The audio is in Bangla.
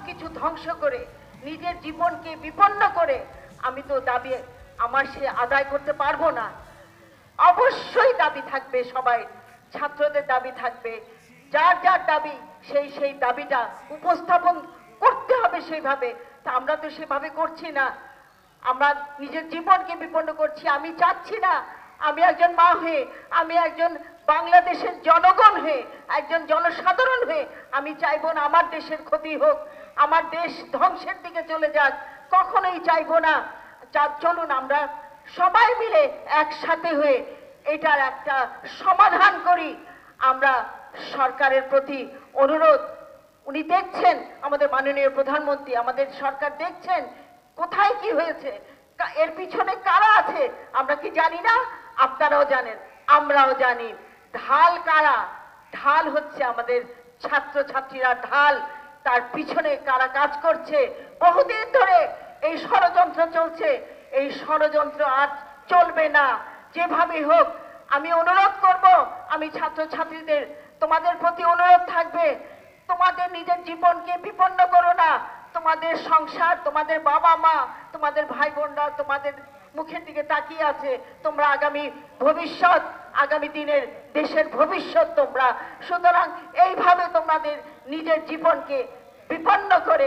কিছু ধ্বংস করে নিজের জীবনকে বিপন্ন করে আমি তো দাবি আমার সে আদায় করতে পারবো না। অবশ্যই দাবি থাকবে, সবাই ছাত্রদের দাবি থাকবে, যার যার দাবি সেই দাবিটা উপস্থাপন করতে হবে সেইভাবে। তা আমরা তো সেভাবে করছি না, আমরা নিজের জীবনকে বিপন্ন করছি। আমি চাচ্ছি না, আমি একজন মা হয়ে, আমি একজন বাংলাদেশের জনগণ হয়ে, একজন জনসাধারণ হয়ে আমি চাইবো না আমার দেশের ক্ষতি হোক, আমার দেশ ধ্বংসের দিকে চলে যাক, কখনোই চাইবো না। চলুন আমরা সবাই মিলে একসাথে হয়ে এটার একটা সমাধান করি। আমরা সরকারের প্রতি অনুরোধ, উনি দেখছেন, আমাদের মাননীয় প্রধানমন্ত্রী, আমাদের সরকার দেখছেন কোথায় কি হয়েছে, এর পিছনে কারা আছে আমরা কি জানি না? আপনারাও জানেন, আমরাও জানি। ঢাল কারা? ঢাল হচ্ছে আমাদের ছাত্রছাত্রীরা ঢাল। তার পিছনে কারা কাজ করছে? বহুদিন ধরে এই ষড়যন্ত্র চলছে, এই ষড়যন্ত্র আর চলবে না। যেভাবে হোক আমি অনুরোধ করব, আমি ছাত্রছাত্রীদের তোমাদের প্রতি অনুরোধ থাকবে, তোমাদের নিজের জীবনকে বিপন্ন করো না। তোমাদের সংসার, তোমাদের বাবা মা, তোমাদের ভাই বোনরা তোমাদের মুখের দিকে তাকিয়ে আছে। তোমরা আগামী ভবিষ্যৎ, আগামী দিনের দেশের ভবিষ্যৎ তোমরা। সুতরাং এইভাবে তোমাদের নিজের জীবনকে বিপন্ন করে